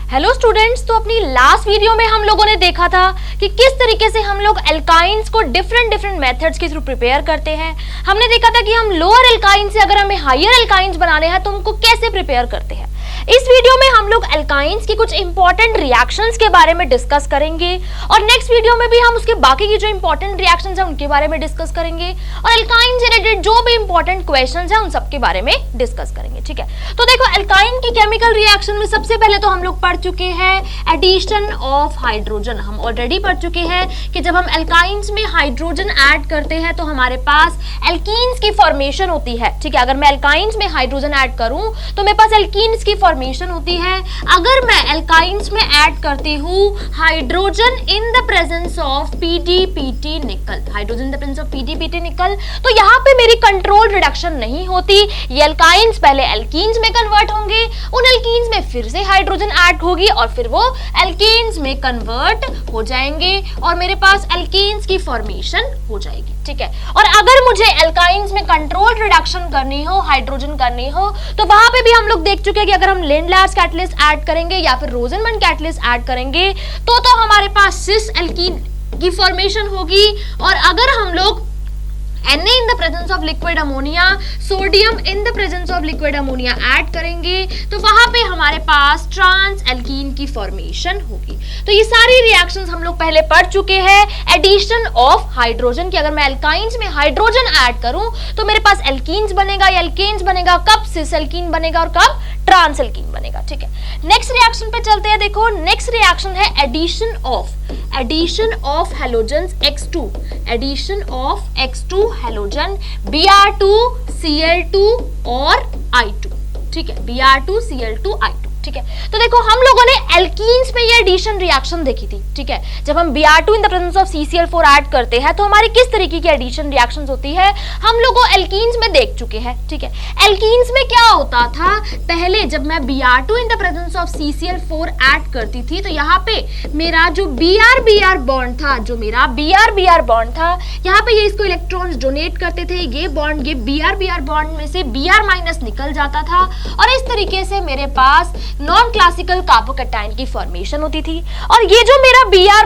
Hello students, तो अपनी last video में हम लोगों ने देखा था कि किस तरीके से हम लोग एल्काइंस को डिफरेंट मेथड्स के थ्रू प्रिपेयर करते हैं। हमने देखा था कि हम लोअर एल्काइन से अगर हमें हायर एल्काइंस बनाने हैं तो उनको कैसे प्रिपेयर करते हैं। इस वीडियो में हम लोग एल्काइंस की कुछ इंपॉर्टेंट रिएक्शंस के बारे में डिस्कस करेंगे और नेक्स्ट वीडियो में भी हम उसके बाकी की जो इंपॉर्टेंट रिएक्शंस हैं उनके बारे में डिस्कस करेंगे और एल्काइन से रिलेटेड जो भी इंपॉर्टेंट क्वेश्चंस हैं उन सब के बारे में डिस्कस करेंगे। ठीक है, तो देखो एल्काइन की केमिकल रिएक्शन में सबसे पहले तो हम लोग पढ़ चुके हैं एडिशन ऑफ हाइड्रोजन। हम ऑलरेडी पढ़ चुके हैं कि जब हम एल्काइंस में हाइड्रोजन ऐड करते हैं तो हमारे पास एल्कीन्स की फॉर्मेशन होती है। ठीक है, अगर मैं एल्काइंस में हाइड्रोजन ऐड करूं तो मेरे पास एल्कीन्स की फॉर्मेशन होती है। अगर मैं एल्काइंस में ऐड करती हूं hydrogen in the presence of PDPT निकल, hydrogen in the presence of PDPT निकल, तो यहां पे मेरी कंट्रोल रिडक्शन नहीं होती। ये एल्काइंस पहले एल्कीन्स में कन्वर्ट होंगे, उन एल्कीन्स में फिर से हाइड्रोजन ऐड होगी और फिर वो एल्कीन्स में कन्वर्ट हो जाएंगे और मेरे पास एल्कीन्स की फॉर्मेशन हो जाएगी। ठीक है, और अगर मुझे एल्काइंस में कंट्रोल रिडक्शन करनी हो, हाइड्रोजन करनी हो, तो वहां पे भी हम लोग देख चुके हैं कि अगर हम लिंडलार्स कैटलिस्ट ऐड करेंगे या फिर रोजेनमंड कैटलिस्ट ऐड करेंगे तो हमारे पास सिस एल्कीन की फॉर्मेशन होगी। और अगर हम लोग Na in the presence of liquid ammonia, sodium in the presence of liquid ammonia add करेंगे तो वहां पे हमारे पास ट्रांस एल्कीन की फॉर्मेशन होगी। तो ये सारी रिएक्शंस हम लोग पहले पढ़ चुके हैं एडिशन ऑफ हाइड्रोजन की। अगर मैं एल्काइंस में हाइड्रोजन ऐड करूं तो मेरे पास एल्कीन्स बनेगा या एल्केन्स बनेगा, कब सिस एल्कीन बनेगा और कब ट्रांस एल्कीन बनेगा। ठीक है, नेक्स्ट रिएक्शन पे चलते हैं। देखो नेक्स्ट रिएक्शन है addition of halogens X2, addition of X2 halogen Br2 Cl2 और I2। ठीक है, Br2 Cl2 I2। ठीक है, तो देखो हम लोगों ने एल्कीन्स में ये एडिशन रिएक्शन देखी थी। ठीक है, जब हम Br2 in the presence of CCl4 add करते हैं तो हमारी किस तरीके की एडिशन रिएक्शंस होती है हम लोगों एल्कीन्स में देख चुके हैं। ठीक है, एल्कीन्स में क्या होता था, पहले जब मैं Br2 in the presence of CCl4 add करती थी तो यहाँ पे मेरा जो Br बॉन्ड था, जो मेरा Br बॉन्ड था, यहाँ पे ये इसको इलेक्ट्रॉन्स डोनेट करते थे। ये बॉन्ड, ये Br बॉन्ड में से Br- निकल जाता था और इस तरीके से मेरे पास नॉन क्लासिकल कार्बोकैटायन की फॉर्मेशन होती थी। और ये जो मेरा Br-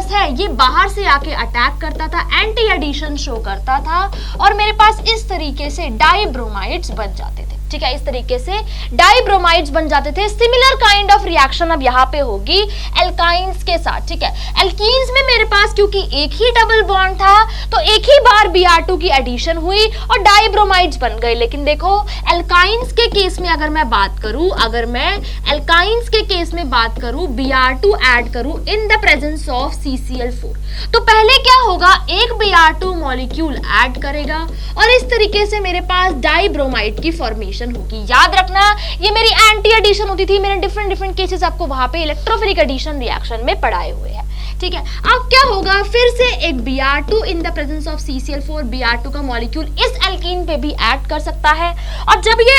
है ये बाहर से आके अटैक करता था, एंटी एडिशन शो करता था और मेरे पास इस तरीके से डाइब्रोमाइड्स बन जाते थे। ठीक है, इस तरीके से डाइब्रोमाइड्स बन जाते थे। सिमिलर काइंड ऑफ रिएक्शन अब यहाँ पे होगी एल्काइंस के साथ। ठीक है, एल्कीन्स में मेरे पास क्योंकि एक ही डबल बॉन्ड था तो एक ही बार Br2 की एडिशन हुई और डाइब्रोमाइड्स बन गए। लेकिन देखो एल्काइंस के केस में अगर मैं बात करूं, अगर मैं एल्काइंस के केस में बात करूं, Br2 ऐड करूं in the presence of CCl4 तो पहले क्या होगा, एक Br2 मॉलिक्यूल ऐड करेगा और इस तरीके से मेरे पास डाइब्रोमाइड की फॉर्मेशन होगी। याद रखना ये मेरी एंटी एडिशन होती थी। मैंने डिफरेंट केसेस आपको वहां पे इलेक्ट्रोफिलिक एडिशन रिएक्शन में पढ़ाए हुए हैं। ठीक है, अब क्या होगा, फिर से एक Br2 in the presence of CCl4 Br2 का मॉलिक्यूल इस एल्कीन पे भी ऐड कर सकता है और जब ये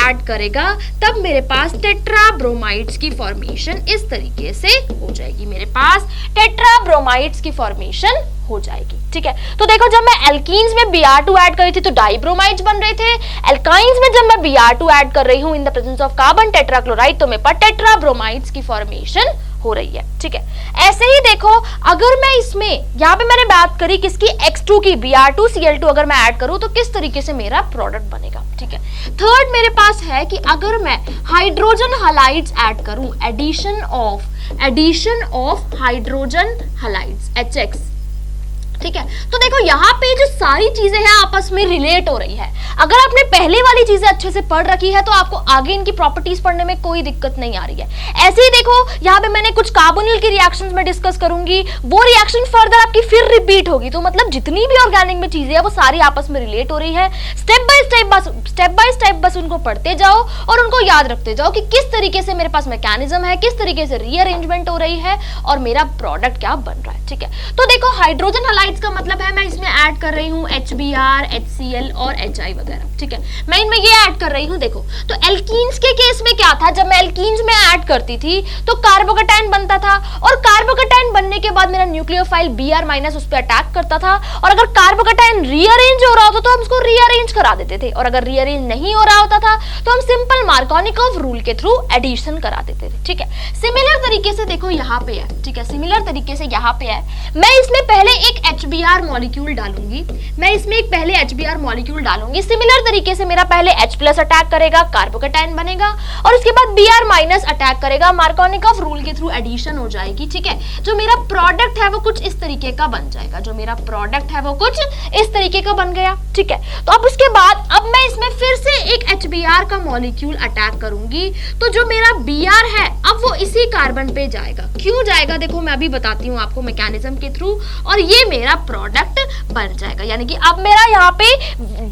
ऐड करेगा तब मेरे पास टेट्राब्रोमाइड्स की फॉर्मेशन इस तरीके से हो जाएगी। मेरे पास टेट्राब्रोमाइड्स की फॉर्मेशन हो जाएगी। ठीक है, तो देखो जब मैं एल्कीन्स में Br2 ऐड कर रही थी तो डाइब्रोमाइड्स बन रहे थे। एल्काइंस में जब मैं Br2 ऐड कर रही हूं in the presence of carbon tetrachloride तो मेरे पास टेट्राब्रोमाइड्स की फॉर्मेशन हो रही है। ठीक है, ऐसे ही देखो अगर मैं इसमें, यहाँ पे मैंने बात करी किसकी, X2 की, Br2 Cl2 अगर मैं ऐड करूं तो किस तरीके से मेरा प्रोडक्ट बनेगा। ठीक है, थर्ड मेरे पास है कि अगर मैं हाइड्रोजन हैलाइड्स ऐड करूं, addition of hydrogen halides HX। ठीक है, तो देखो यहाँ पे जो सारी चीजें हैं आपस में रिलेट हो रही है। अगर आपने पहले वाली चीजें अच्छे से पढ़ रखी है तो आपको आगे इनकी प्रॉपर्टीज पढ़ने में कोई दिक्कत नहीं आ रही है। ऐसे ही देखो यहाँ पे मैंने कुछ कार्बोनिल की रिएक्शंस में डिस्कस करूंगी, वो रिएक्शन फर्दर आपकी फिर रिपीट होगी। तो मतलब जितनी भी ऑर्गेनिक में चीजें हैं वो सारी आपस में रिलेट हो रही है। स्टेप बाय स्टेप बस उनको पढ़ते जाओ और उनको याद रखते जाओ कि किस तरीके से मेरे पास मैकेनिज्म है, किस तरीके से रीअरेंजमेंट हो रही है और मेरा प्रोडक्ट क्या बन रहा है। ठीक है, तो देखो हाइड्रोजन हैलाइड हलाइड्स का मतलब है मैं इसमें ऐड कर रही हूँ HBr, HCl और HI वगैरह, ठीक है, मैं इनमें ये ऐड कर रही हूँ। देखो तो एल्कीन्स के केस में क्या था, जब मैं एल्कीन्स में ऐड करती थी तो कार्बोकैटायन बनता था और कार्बोकैटायन बनने के बाद मेरा न्यूक्लियोफाइल Br- उस पर अटैक करता था और अगर कार्बोकैटायन रीअरेंज हो रहा होता तो हम उसको रीअरेंज करा देते थे और अगर रीअरेंज नहीं हो रहा होता था तो हम सिंपल मार्कोनिकोव रूल के थ्रू एडिशन करा देते थे, ठीक है। सिमिलर तरीके से देखो यहाँ पे है, ठीक है, सिमिलर तरीके से यहाँ पे है, मैं इसमें पहले एक HBr मॉलिक्यूल डालूंगी, मैं इसमें एक पहले HBr मॉलिक्यूल डालूंगी, सिमिलर तरीके से मेरा पहले H+ अटैक करेगा, कार्बोकैटायन बनेगा और उसके बाद Br- अटैक करेगा, मार्कोनिकोव रूल के थ्रू एडिशन हो जाएगी, ठीक है। जो मेरा प्रोडक्ट है वो कुछ इस तरीके का बन जाएगा, जो मेरा प्रोडक्ट है वो कुछ इस तरीके का बन गया, ठीक है। तो अब उसके बाद अब मैं इसमें फिर से एक HBr का मॉलिक्यूल अटैक करूंगी, तो जो मेरा Br है अब वो इसी कार्बन पे जाएगा, क्यों जाएगा देखो मैं अभी बताती हूँ आपको मैकेनिज्म के थ्रू, और ये मेरा प्रोडक्ट बन जाएगा। यानी कि अब मेरा यहाँ पे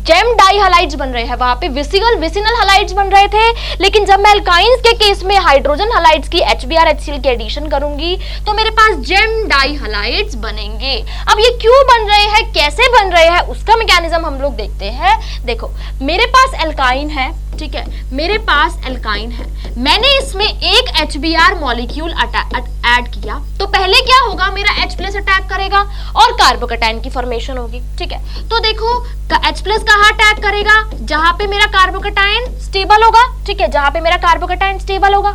जेम डाई हलाइड्स बन रहे हैं, वहां पे विसिनल हलाइड्स बन रहे थे, लेकिन जब मैं एल्काइंस के केस में हाइड्रोजन हलाइड्स की HBr HCl की एडिशन करूंगी तो मेरे पास जेम डाई हलाइड्स बनेंगे। अब ये क्यों बन रहे हैं, कैसे बन रहे हैं, उसका मैकेनिज्म हम लोग देखते हैं। देखो मेरे पास एल्काइन है, ठीक है, मेरे पास एल्काइन है, मैंने इसमें एक HBr मॉलिक्यूल ऐड किया तो पहले क्या होगा, मेरा H+ अटैक करेगा और कार्बोकैटायन की फॉर्मेशन होगी, ठीक है। तो देखो H+ कहाँ अटैक करेगा, जहां पे मेरा कार्बोकैटायन स्टेबल होगा, ठीक है, जहां पे मेरा कार्बोकैटायन स्टेबल होगा।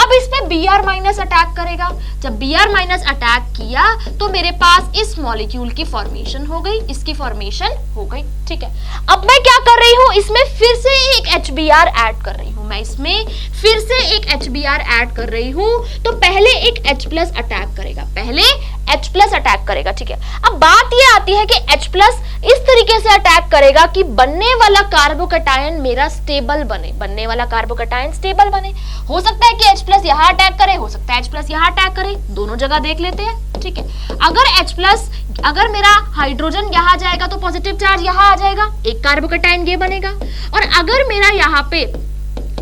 अब इसमें Br- अटैक करेगा, जब Br- अटैक किया तो मेरे पास इस मॉलिक्यूल की फॉर्मेशन हो गई, इसकी फॉर्मेशन हो गई, ठीक है। अब मैं क्या कर रही हूं, इसमें फिर से एक HBr ऐड कर रही हूं, मैं इसमें फिर से एक HBr ऐड कर रही हूं, तो पहले एक H+ अटैक करेगा, पहले H+ अटैक करेगा, ठीक है। अब बात ये आती है कि H+ इस तरीके से अटैक करेगा कि बनने वाला कार्बोकैटायन मेरा स्टेबल बने, बनने वाला कार्बोकैटायन स्टेबल बने। हो सकता है कि H+ यहां अटैक करे, हो सकता है H+ यहां अटैक करे, दोनों जगह देख लेते हैं, ठीक है। अगर मेरा हाइड्रोजन यहां जाएगा तो पॉजिटिव चार्ज यहां आ जाएगा, एक कार्बोकैटायन ये बनेगा, और अगर मेरा यहाँ पे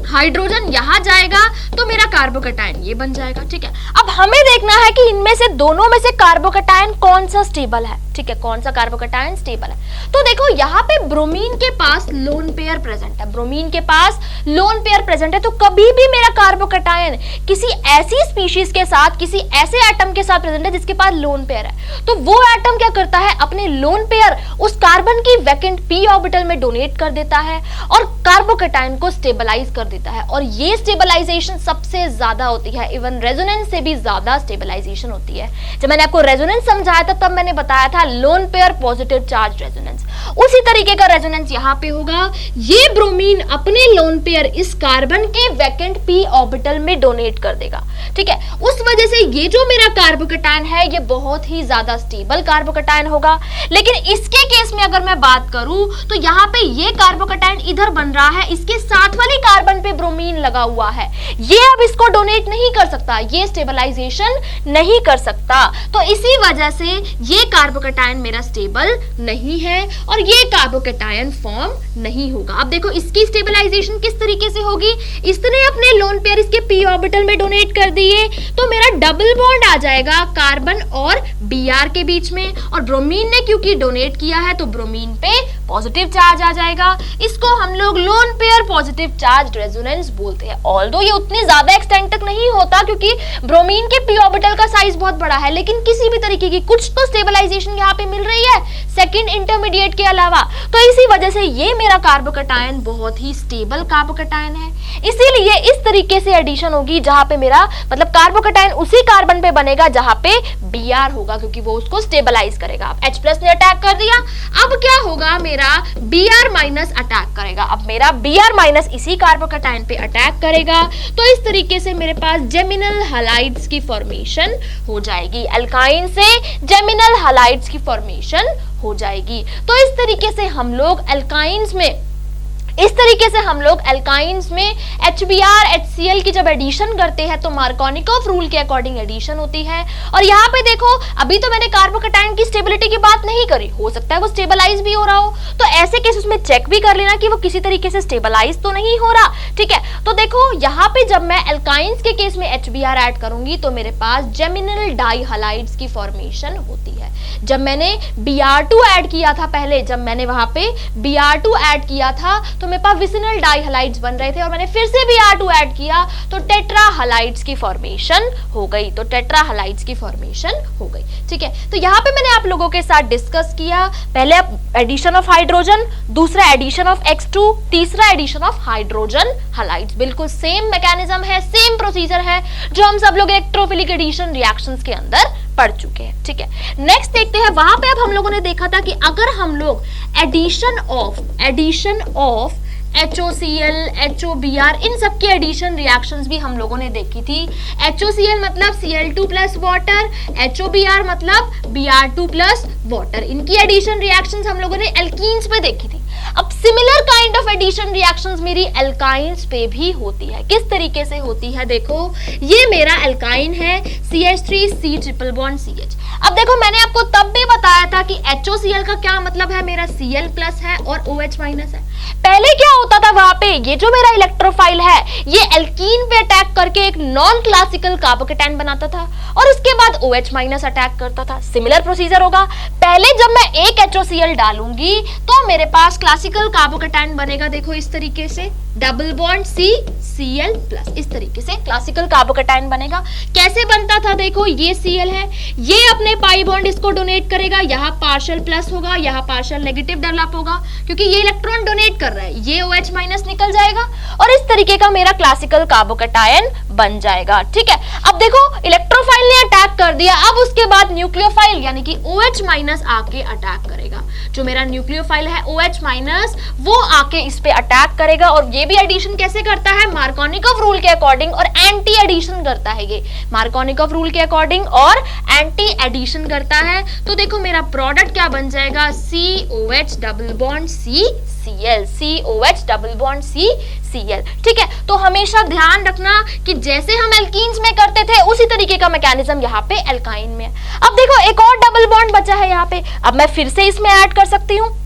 हाइड्रोजन यहां जाएगा तो मेरा कार्बोकैटायन ये बन जाएगा, ठीक है। अब हमें देखना है कि इनमें से दोनों में से कार्बोकैटायन कौन सा स्टेबल है, ठीक है, कौन सा कार्बोकैटायन स्टेबल है। तो देखो यहाँ पे ब्रोमीन के पास लोन पेयर प्रेजेंट है, ब्रोमीन के पास लोन पेयर प्रेजेंट है, तो कभी भी मेरा कार्बोकैटायन किसी ऐसी स्पीशीज के साथ, किसी ऐसे एटम के साथ प्रेजेंट है जिसके पास लोन पेयर है, तो वो एटम क्या करता है, अपने लोन पेयर उस कार्बन की वैकेंट p ऑर्बिटल में डोनेट कर देता है और कार्बोकैटायन को स्टेबलाइज कर देता है, और ये स्टेबलाइजेशन सबसे ज्यादा होती है, इवन रेजोनेंस से भी ज्यादा स्टेबलाइजेशन होती है। जब मैंने आपको रेजोनेंस समझाया था तब मैंने बताया था lone pair positive charge resonance, उसी तरीके का रेजोनेंस यहाँ पे होगा। ये ब्रोमीन अपने लोन पेयर इस कार्बन के वैकेंट p ऑर्बिटल में डोनेट कर देगा, ठीक है। उस वजह से ये जो मेरा कार्बोकैटायन है ये बहुत ही ज्यादा स्टेबल कार्बोकैटायन होगा। लेकिन इसके केस में अगर मैं बात करूं तो यहाँ पे ये कार्बोकैटायन इधर बन रहा है, इसके साथ वाली कार्बन पे ब्रोमीन लगा हुआ है, ये अब इसको डोनेट नहीं कर सकता, ये स्टेबलाइजेशन नहीं कर सकता, तो इसी वजह से ये कार्बोकैटायन मेरा स्टेबल नहीं है और ये कार्बोकैटायन फॉर्म नहीं होगा। अब देखो इसकी स्टेबलाइजेशन किस तरीके से होगी, इसने अपने लोन पेयर इसके p ऑर्बिटल में डोनेट कर दिए तो मेरा डबल बॉन्ड आ जाएगा कार्बन और Br के बीच में, और ब्रोमीन ने क्योंकि डोनेट किया है तो ब्रोमीन पे पॉजिटिव चार्ज आ जाएगा। इसको हम लोग lone pair positive charge resonance बोलते हैं। ऑल्दो ये उतनी ज्यादा एक्सटेंट तक नहीं होता क्योंकि ब्रोमीन के p ऑर्बिटल का साइज बहुत बड़ा है, लेकिन किसी भी तरीके की कुछ तो स्टेबलाइजेशन यहाँ पे मिल रही है सेकंड इंटरमीडिएट के अलावा, तो इसी वजह से ये मेरा कार्बोकैटायन बहुत ही स्टेबल कार्बोकैटायन है। इसीलिए इस तरीके से एडिशन होगी जहां पे मेरा मतलब कार्बोकैटायन उसी कार्बन पे बनेगा जहां पे Br होगा, क्योंकि वो उसको स्टेबलाइज करेगा। अब H+ ने अटैक कर दिया, अब क्या होगा, मेरा Br- अटैक करेगा, अब मेरा Br- इसी कार्बोकैटायन पे अटैक करेगा, तो इस तरीके से मेरे पास जेमिनल हलाइड्स की फॉर्मेशन हो जाएगी, एल्काइन से जेमिनल हलाइड्स की फॉर्मेशन हो जाएगी। तो इस तरीके से हम लोग एल्काइंस में इस तरीके से हम लोग एल्काइंस में HBr HCl की जब एडिशन करते हैं तो मार्कोनिकॉफ रूल के अकॉर्डिंग एडिशन होती है। और यहाँ पे देखो, अभी तो मैंने कार्बोकैटायन की स्टेबिलिटी की बात नहीं करी, हो सकता है वो स्टेबलाइज भी हो रहा हो, तो ऐसे केसेस में चेक भी कर लेना कि वो किसी तरीके से स्टेबलाइज तो नहीं हो रहा। ठीक है, तो देखो यहाँ पे जब मैं एल्काइंस के केस में HBr ऐड करूंगी तो मेरे पास जेमिनल डाइहलाइड्स की फॉर्मेशन होती है। जब मैंने Br2 ऐड किया था पहले, जब मैंने वहां पे Br2 ऐड किया था तो मेरे पास विसिनल डाइहलाइड्स बन रहे थे, और मैंने फिर से Br2 ऐड किया तो टेट्राहलाइड्स की फॉर्मेशन हो गई, तो टेट्राहलाइड्स की फॉर्मेशन हो गई। ठीक है, तो यहाँ पे मैंने आप लोगों के साथ डिस्कस किया, पहले एडिशन ऑफ हाइड्रोजन, दूसरा एडिशन ऑफ X2, तीसरा एडिशन ऑफ हाइड्रोजन हलाइड्स। बिल्कुल सेम मैकेनिज्म है, सेम प्रोसीजर है जो हम सब लोग इलेक्ट्रोफिलिक एडिशन रिएक्शंस के अंदर पढ़ चुके हैं। ठीक है, नेक्स्ट देखते हैं, वहां पे अब हम लोगों ने देखा था कि अगर हम लोग एडिशन ऑफ HOCl, HOBr, इन सब की एडिशन रिएक्शंस भी हम लोगों ने देखी थी। HOCl मतलब Cl2 प्लस वाटर, HOBr मतलब Br2 प्लस वाटर, इनकी एडिशन रिएक्शंस हम लोगों ने एल्कीन्स पे देखी थी। अब similar kind of addition reactions मेरी एल्काइंस पे भी होती है। किस तरीके से होती है, देखो ये मेरा एल्काइन है CH3C ट्रिपल बॉन्ड CH। अब देखो मैंने आपको तब भी बताया था कि HOCl का क्या मतलब है, मेरा Cl प्लस है और OH माइनस है। पहले क्या होता था वहां पे, ये जो मेरा इलेक्ट्रोफाइल है ये एल्कीन पे अटैक करके एक नॉन क्लासिकल कार्बोकैटायन बनाता था और उसके बाद OH माइनस अटैक करता था। सिमिलर प्रोसीजर होगा, पहले जब मैं एक HOCl डालूंगी तो मेरे पास क्लासिकल कार्बोकैटायन बनेगा, देखो इस तरीके से डबल बॉन्ड CCl प्लस, इस तरीके से क्लासिकल कार्बोकैटायन बनेगा। कैसे बनता था, देखो ये Cl है, ये अपने पाई बॉन्ड इसको डोनेट करेगा, यहाँ पार्शियल प्लस होगा, यहाँ पार्शियल नेगेटिव डेवलप होगा क्योंकि ये इलेक्ट्रॉन डोनेट कर रहा है, ये OH माइनस निकल जाएगा और इस तरीके का मेरा क्लासिकल कार्बोकैटायन बन जाएगा। ठीक है, अब देखो इलेक्ट्रोफाइल ने अटैक कर दिया, अब उसके बाद न्यूक्लियोफाइल यानी कि OH माइनस आके अटैक करेगा। जो मेरा न्यूक्लियोफाइल है OH माइनस वो आके इस पे अटैक करेगा और ये भी एडिशन कैसे करता है, मार्कोनिकॉफ रूल के अकॉर्डिंग और एंटी एडिशन करता है। ये मार्कोनिकॉफ रूल के अकॉर्डिंग और एंटी एडिशन करता है। तो देखो मेरा प्रोडक्ट क्या बन जाएगा, COH double bond CCl, COH double bond CCl। ठीक है, तो हमेशा ध्यान रखना कि जैसे हम एल्कीन्स में करते थे उसी तरीके का मैकेनिज्म यहाँ पे एल्काइन में है। अब देखो एक और डबल बॉन्ड बचा है यहाँ पे, अब मैं फिर से इसमें ऐड कर सकती हूँ।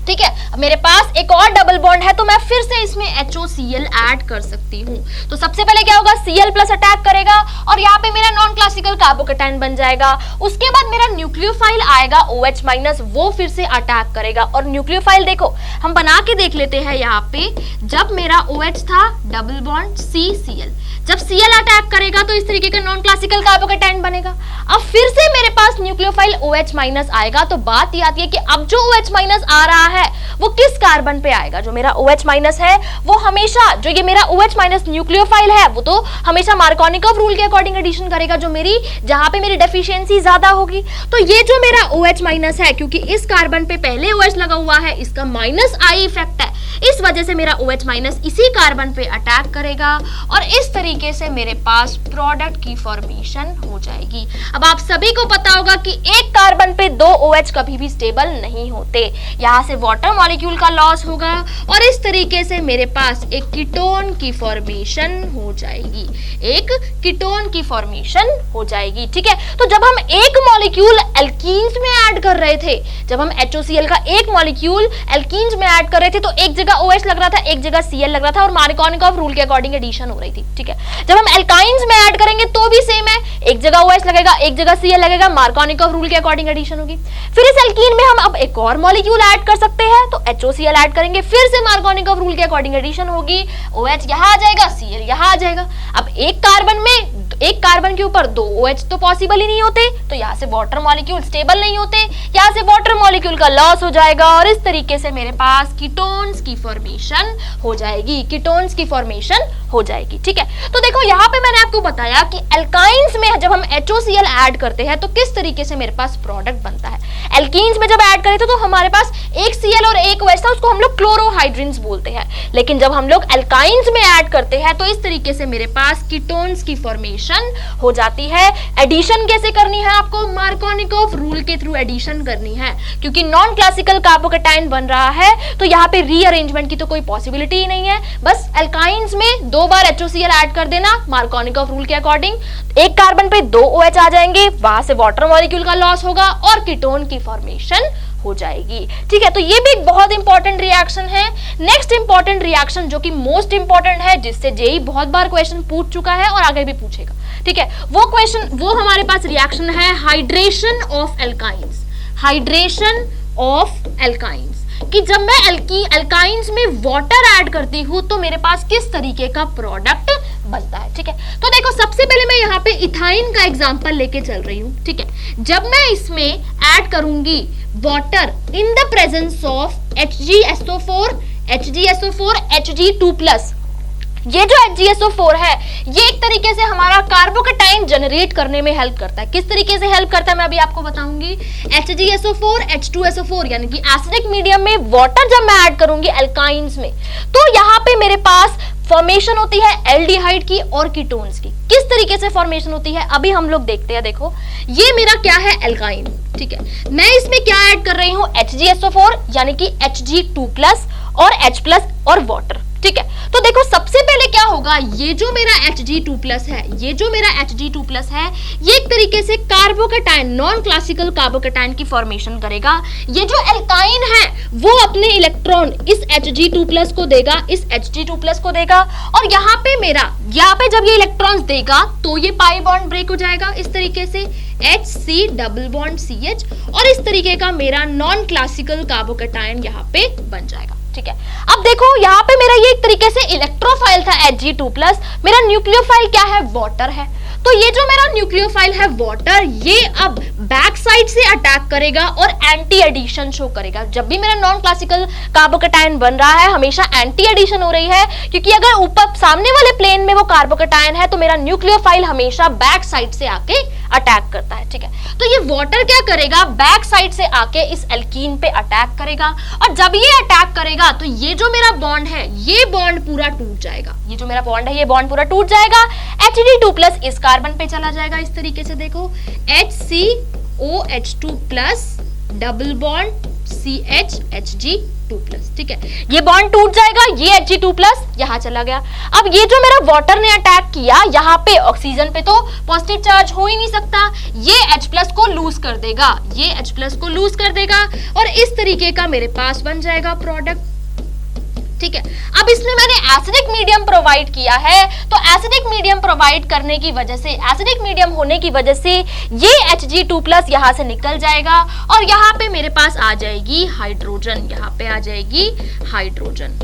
ठीक है, मेरे पास एक और डबल बॉन्ड है तो मैं फिर से इसमें HOCl ऐड कर सकती हूँ। तो सबसे पहले क्या होगा, Cl प्लस अटैक करेगा और यहाँ पे मेरा नॉन क्लासिकल कार्बोकैटायन बन जाएगा। उसके बाद मेरा न्यूक्लियोफाइल आएगा OH माइनस, वो फिर से अटैक करेगा और न्यूक्लियोफाइल देखो हम बना के देख लेते हैं। यहाँ पे जब मेरा OH था डबल बॉन्ड CCl, जब Cl अटैक करेगा तो इस तरीके का नॉन क्लासिकल कार्बोकैटायन बनेगा। अब फिर से मेरे पास न्यूक्लियोफाइल OH माइनस आएगा, तो बात ये आती है कि अब जो OH माइनस आ रहा है वो किस कार्बन पे आएगा। जो मेरा OH माइनस है वो हमेशा, जो ये मेरा OH माइनस न्यूक्लियोफाइल है वो तो हमेशा मार्कोनिकॉफ रूल के अकॉर्डिंग एडिशन करेगा, जो मेरी जहां पे मेरी डेफिशिएंसी ज्यादा होगी। तो ये जो मेरा OH माइनस है, क्योंकि इस कार्बन पे पहले OH लगा हुआ है, इसका माइनस आई इफेक्ट है, इस वजह से मेरा OH माइनस इसी कार्बन पे अटैक करेगा और इस तरीके से मेरे पास प्रोडक्ट की फॉर्मेशन हो जाएगी। अब आप सभी को पता होगा कि एक कार्बन पे दो OH कभी भी स्टेबल नहीं होते, यहाँ से वाटर मॉलिक्यूल का लॉस होगा और इस तरीके से मेरे पास एक कीटोन की फॉर्मेशन हो जाएगी, एक कीटोन की फॉर्मेशन हो जाएगी। ठीक है, तो जब हम एक मॉलिक्यूल एल्कीन्स में ऐड कर रहे थे, जब हम HOCl का एक मॉलिक्यूल एल्कीन्स में ऐड कर रहे थे तो एक जगह OH लग रहा था, एक जगह Cl लग रहा था और मार्कोनिकॉफ रूल के अकॉर्डिंग एडिशन हो रही थी। ठीक है, जब हम एल्काइंस में ऐड करेंगे तो भी सेम है, एक जगह OH लगेगा, एक जगह Cl लगेगा, मार्कोनिकॉफ रूल के अकॉर्डिंग एडिशन होगी। फिर इस एल्कीन में हम अब एक और मॉलिक्यूल ऐड कर सकते हैं, तो HOCl ऐड करेंगे, फिर से मार्कोनिकॉफ रूल के अकॉर्डिंग एडिशन होगी, OH यहाँ आ जाएगा, Cl यहाँ आ जाएगा। अब एक कार्बन के ऊपर दो OH तो पॉसिबल ही नहीं होते, तो यहाँ से वाटर मॉलिक्यूल स्टेबल नहीं होते, यहाँ से वाटर मॉलिक्यूल का लॉस हो जाएगा और इस तरीके से मेरे पास कीटोन्स की फॉर्मेशन हो जाएगी, कीटोन्स की फॉर्मेशन हो जाएगी। ठीक है, तो देखो यहाँ पे मैंने आपको बताया कि एल्काइंस में जब हम HOCl ऐड करते हैं तो किस तरीके से मेरे पास प्रोडक्ट बनता है। एल्कीन्स में जब ऐड करे थे तो हमारे पास एक Cl और एक OH था, उसको हम लोग क्लोरोहाइड्रिन्स बोलते हैं, लेकिन जब हम लोग एल्काइंस में ऐड करते हैं तो इस तरीके से मेरे पास कीटोन्स की फॉर्मेशन फॉर्मेशन हो जाती है। एडिशन कैसे करनी है आपको? मार्कोनिकॉफ रूल के थ्रू एडिशन करनी है, क्योंकि नॉन क्लासिकल कार्बोकेटाइन बन रहा है तो यहाँ पे रीअरेंजमेंट की तो कोई पॉसिबिलिटी ही नहीं है। बस एल्काइंस में 2 बार HOCl ऐड कर देना मार्कोनिकॉफ रूल के अकॉर्डिंग। एक कार्बन पे 2 OH आ जाएंगे, वहां से वाटर मॉलिक्यूल का लॉस होगा और कीटोन की फॉर्मेशन हो जाएगी। ठीक है, तो ये भी एक बहुत इंपॉर्टेंट रिएक्शन है। नेक्स्ट इंपॉर्टेंट रिएक्शन जो कि मोस्ट इंपॉर्टेंट है, जिससे जेई बहुत बार क्वेश्चन पूछ चुका है और आगे भी पूछेगा। ठीक है, वो हमारे पास रिएक्शन है hydration of alkynes. Hydration of alkynes कि जब मैं एल्काइंस में वाटर ऐड करती हूं तो मेरे पास किस तरीके का प्रोडक्ट बनता है। ठीक है, तो देखो सबसे पहले मैं यहाँ पे इथाइन का एग्जांपल लेके चल रही हूँ। ठीक है, जब मैं इसमें ऐड करूंगी water in the presence of HgSO4 Hg2+, ये जो HgSO4 है ये एक तरीके से हमारा कार्बोकेटाइन जनरेट करने में हेल्प करता है। किस तरीके से हेल्प करता है मैं अभी आपको बताऊंगी। HgSO4 H2SO4 यानी कि एसिडिक मीडियम में वाटर जब मैं ऐड करूंगी एल्काइंस में, तो यहाँ पे मेरे पास फॉर्मेशन होती है एल्डिहाइड की और कीटोन्स की। किस तरीके से फॉर्मेशन होती है अभी हम लोग देखते हैं। देखो ये मेरा क्या है, एल्काइन। ठीक है, मैं इसमें क्या ऐड कर रही हूँ, HgSO4 यानी कि Hg2+ और H+ और वाटर। ठीक है, तो देखो सबसे पहले क्या होगा, ये जो मेरा Hg2+ है, ये एक तरीके से कार्बोकेटाइन, नॉन क्लासिकल कार्बोकेटाइन की फॉर्मेशन करेगा। ये जो एल्काइन है वो अपने इलेक्ट्रॉन इस Hg2+ को देगा, इस Hg2+ को देगा, और यहाँ पे जब ये इलेक्ट्रॉन्स देगा तो ये पाई बॉन्ड ब्रेक हो जाएगा इस तरीके से HC डबल बॉन्ड CH, और इस तरीके का मेरा नॉन क्लासिकल कार्बोकेटाइन यहाँ पे बन जाएगा। ठीक है, अब देखो यहाँ पे मेरा ये एक तरीके से इलेक्ट्रोफाइल था Hg2+, मेरा न्यूक्लियोफाइल क्या है, वाटर है। तो ये जो मेरा न्यूक्लियोफाइल है वाटर, ये अब बैक साइड से अटैक करेगा और एंटी एडिशन शो करेगा। जब भी मेरा नॉन क्लासिकल कार्बोकेटाइन बन रहा है हमेशा एंटी एडिशन हो रही है, क्योंकि अगर ऊपर सामने वाले प्लेन में वो कार्बोकेटाइन है तो मेरा न्यूक्लियोफाइल हमेशा बैक साइड से आके अटैक करता है। ठीक है, तो ये वाटर क्या करेगा, बैक साइड से आके इस एल्कीन पे अटैक करेगा, और जब ये अटैक करेगा तो ये जो मेरा बॉन्ड है ये बॉन्ड पूरा टूट जाएगा। ये जो मेरा बॉन्ड है ये बॉन्ड पूरा टूट जाएगा, Hd2+ इस कार्बन पे चला जाएगा इस तरीके से। देखो HCOH2+ double bond CH Hg2+। ठीक है, ये बॉन्ड टूट जाएगा, ये Hg2+ यहाँ चला गया। अब ये जो मेरा वाटर ने अटैक किया, यहाँ पे ऑक्सीजन पे तो पॉजिटिव चार्ज हो ही नहीं सकता, ये H+ को लूज कर देगा, ये H+ को लूज कर देगा, और इस तरीके का मेरे पास बन जाएगा प्रोडक्ट। ठीक है, अब इसमें मैंने एसिडिक मीडियम प्रोवाइड किया है, तो एसिडिक मीडियम प्रोवाइड करने की वजह से, एसिडिक मीडियम होने की वजह से ये Hg2+ यहाँ से निकल जाएगा और यहाँ पे मेरे पास आ जाएगी हाइड्रोजन, यहाँ पे आ जाएगी हाइड्रोजन।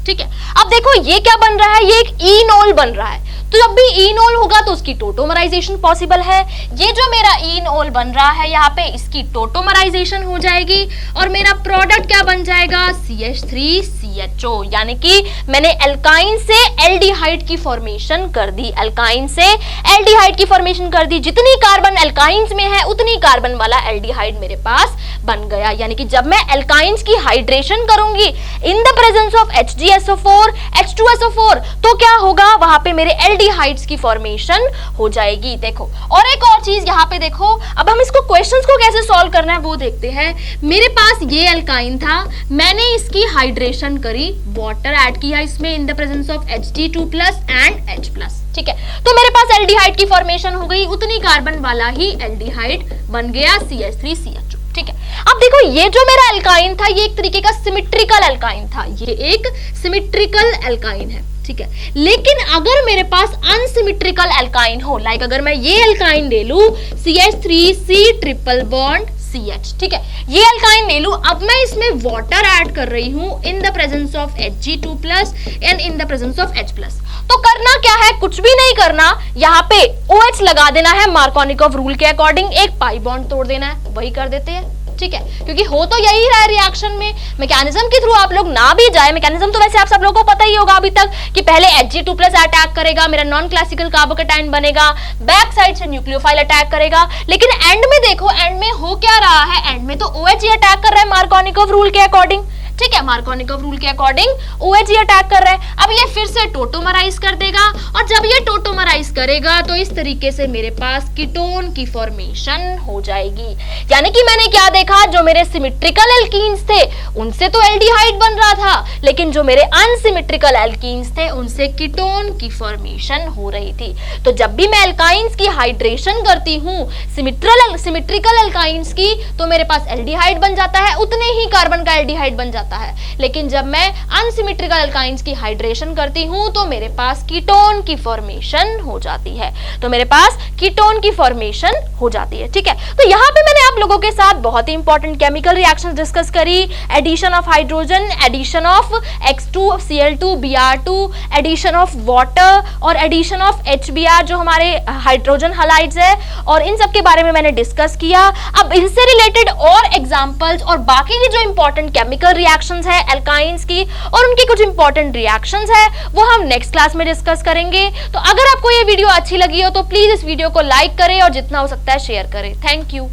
ठीक है, अब देखो ये क्या बन रहा है, ये एक इनोल बन रहा है। तो जब भी इनोल होगा तो उसकी टोटोमराइजेशन पॉसिबल है। ये जो मेरा इनोल बन रहा है यहाँ पे, इसकी टोटोमराइजेशन हो जाएगी और मेरा प्रोडक्ट क्या बन जाएगा, CH3CHO, यानी कि मैंने एल्काइन से एल्डिहाइड की फॉर्मेशन कर दी, एल्काइन से एल्डिहाइड की फॉर्मेशन कर दी। जितनी कार्बन एल्काइंस में है उतनी कार्बन वाला एल्डिहाइड मेरे पास बन गया। यानी कि जब मैं एल्काइंस की हाइड्रेशन करूंगी in the presence of HgSO4 H2SO4, तो क्या होगा, वहां पे मेरे एल्डिहाइड्स की फॉर्मेशन हो जाएगी। देखो, और एक और चीज यहाँ पे देखो, अब हम इसको क्वेश्चंस को कैसे सॉल्व करना है वो देखते हैं। मेरे पास ये एल्काइन था, मैंने इसकी हाइड्रेशन करी, वाटर ऐड किया इसमें in the presence of Hg2+ and H+। ठीक है, तो मेरे पास एल्डिहाइड की फॉर्मेशन हो गई, उतनी कार्बन वाला ही एल्डिहाइड बन गया CH3CHO। ठीक है, अब देखो ये जो मेरा एल्काइन था ये एक तरीके का सिमेट्रिकल एल्काइन था, ये एक सिमेट्रिकल एल्काइन है। ठीक है, लेकिन अगर मेरे पास अनसिमेट्रिकल एल्काइन हो, लाइक अगर मैं ये एल्काइन ले लूं CH3C ट्रिपल बॉन्ड CH, ठीक है, ये एल्काइन ले लूं, अब मैं इसमें वाटर ऐड कर रही हूं in the presence of Hg2+ and in the presence of H+, तो करना क्या है, कुछ भी नहीं करना, यहाँ पे OH लगा देना है मार्कोनिकॉफ रूल के अकॉर्डिंग, एक पाई बॉन्ड तोड़ देना है, वही कर देते हैं। ठीक है, क्योंकि हो तो यही रहा है रिएक्शन में, मैकेनिज्म के थ्रू आप लोग ना भी जाए, मैकेनिज्म तो वैसे आप सब लोगों को पता ही होगा अभी तक कि पहले Hg2+ अटैक करेगा, मेरा नॉन क्लासिकल कार्बोकेटाइन बनेगा, बैक साइड से न्यूक्लियोफाइल अटैक करेगा, लेकिन एंड में देखो, एंड में हो क्या रहा है, एंड में तो OH ही अटैक कर रहा है मार्कोनिकॉफ रूल के अकॉर्डिंग। ठीक है, मार्कोनिकॉफ रूल के अकॉर्डिंग OH ही अटैक कर रहा है। अब ये फिर से टोटोमराइज कर देगा, और जब ये टोटोमराइज करेगा तो इस तरीके से मेरे पास कीटोन की फॉर्मेशन हो जाएगी। यानी कि मैंने क्या देखा, जो मेरे सिमेट्रिकल एल्कीन्स थे उनसे तो एल्डिहाइड बन रहा था, लेकिन जो मेरे अनसिमेट्रिकल एल्कीन्स थे उनसे कीटोन की फॉर्मेशन हो रही थी। तो जब भी मैं एल्काइंस की हाइड्रेशन करती हूँ सिमेट्रिकल एल्काइंस की, तो मेरे पास एल्डिहाइड बन जाता है, उतने ही कार्बन का एल्डिहाइड बन जाता है। लेकिन जब मैं अनसिमेट्रिकल एल्काइंस की हाइड्रेशन करती हूँ तो मेरे पास कीटोन की फॉर्मेशन हो जाती है। तो मेरे पास कीटोन की फॉर्मेशन हो जाती है। ठीक है, तो यहाँ पे मैंने आप लोगों के साथ बहुत ही इंपॉर्टेंट केमिकल रिएक्शंस डिस्कस करी। Addition of hydrogen, addition of X2Cl2 Br2, addition of water और एडिशन ऑफ HBr जो हमारे हाइड्रोजन हैलाइड्स है, और इन सब के बारे में मैंने डिस्कस किया। अब इनसे रिलेटेड और एग्जांपल्स और बाकी की जो इंपॉर्टेंट केमिकल रिएक्शंस है एल्काइंस की और उनकी कुछ इंपॉर्टेंट रिएक्शंस है वो हम नेक्स्ट क्लास में डिस्कस करेंगे। तो अगर आपको ये वीडियो अच्छी लगी हो तो प्लीज इस वीडियो को लाइक करें और जितना हो सकता है शेयर करें। Thank you.